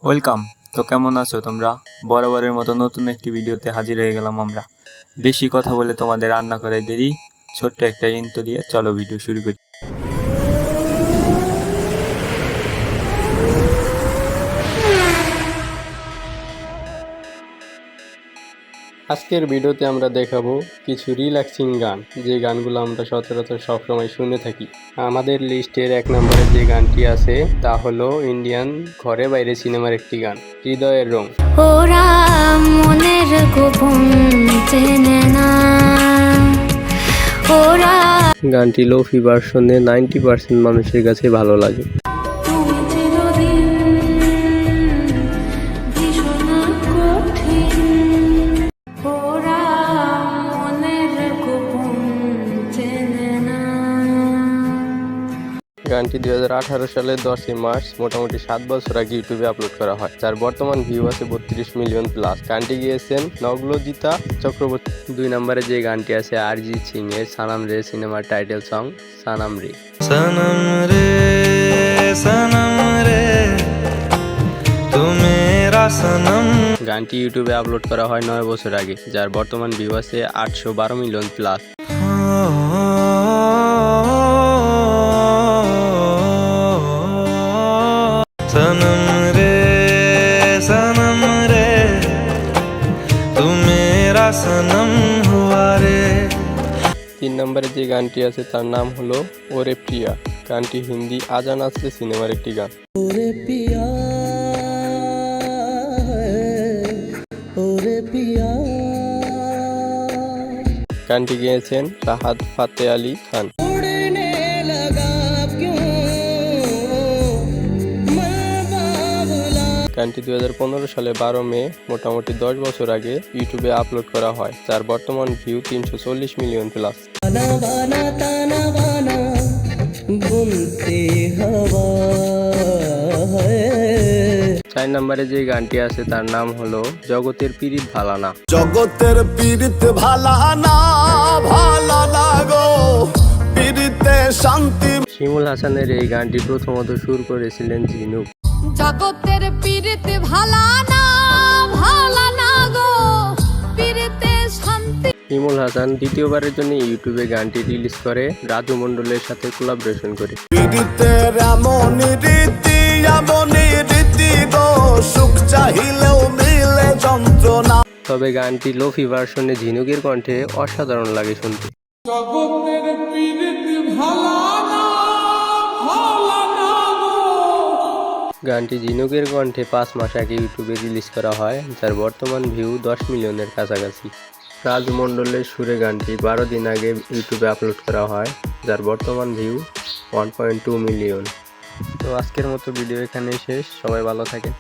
Welcome. তো কেমন আছো তোমরা? বরাবরের মতো নতুন একটি ভিডিওতে হাজির হয়ে গেলাম আমরা। বেশি কথা বলে তোমাদের রান্না করে দেরি, ছোট্ট একটা ইন্ট্রো দিয়ে চলো ভিডিও শুরু করি। আজকের ভিডিওতে আমরা দেখাবো কিছু রিল্যাক্সিং গান, যে গানগুলো আমরা সচরাচর সবসময় শুনে থাকি। আমাদের লিস্টের 1 নম্বরে যে গানটি আছে তা হলো ইন্ডিয়ান ঘরে বাইরে সিনেমার একটি গান, হৃদয়ের রং। ওরা মনের গোপন চেনে না, ওরা গানটি লোফি ভার্সনে 90% মানুষের কাছে ভালো লাগে। তুমি চিরদিন ভীষণ কঠিন, ওরা মনের গোপন চেনে না। গানটি 2018 সালের 10 মার্চ মোটামুটি 7 বছর আগে ইউটিউবে আপলোড করা হয়, যার বর্তমান ভিউ আছে 32 মিলিয়ন প্লাস। গানটি গেয়েছেন নগ্নজিতা চক্রবর্তী। 2 নম্বরে যে গানটি আছে অরিজিৎ সিং এর সানাম রে সিনেমার টাইটেল সং সানাম রে। सनम रे तू मेरा सनम। গানটি ইউটিউবে আপলোড করা হয় 9 বছর আগে, যার বর্তমান ভিউ আছে 812 মিলিয়ন প্লাস। सनम रे तू मेरा सनम हुआ रे। 3 নম্বরে যে গানটি আছে তার নাম হলো ওরে প্রিয়া। গানটি হিন্দি আজান আসলে সিনেমার একটি গান। গানটি গেয়েছেন রাহাত ফাতে আলী খান। গানটি 2015 সালে 12 মে মোটামুটি 10 বছর আগে ইউটিউবে আপলোড করা হয়, যার বর্তমান ভিউ 340 মিলিয়ন প্লাস। 4 নম্বরে যে গানটি আছে তার নাম হলো জগতের পীড়িত ভালানা। জগতের পীড়িত ভালা না, ভালা লাগো পীড়িতে শান্তি। শিমুল হাসানের এই গানটি প্রথমত সুর করেছিলেন ঝিনুক। জগতের পীড়িতে ভালা না, ভালা না গো, পীড়িতে শান্তি। শিমুল হাসান দ্বিতীয়বারের জন্য ইউটিউবে গানটি রিলিজ করে রাজু মণ্ডলের সাথে কোলাবোরেশন করে। পীড়িতের এমনই রীতি গো, সুখ চাহিলেও মিলে যন্ত্রণা। তবে গানটি লোফি ভার্সনে ঝিনুকের কণ্ঠে অসাধারণ লাগে শুনতে। গানটি ঝিনুকের কণ্ঠে 5 মাস আগে ইউটিউবে রিলিজ করা হয়, যার বর্তমান ভিউ 10 মিলিয়নের কাছাকাছি। রাজু মণ্ডলের সুরে গানটি 12 দিন আগে ইউটিউবে আপলোড করা হয়, যার বর্তমান ভিউ 1.2 মিলিয়ন। তো আজকের মতো ভিডিও এখানেই শেষ। সবাই ভালো থাকেন।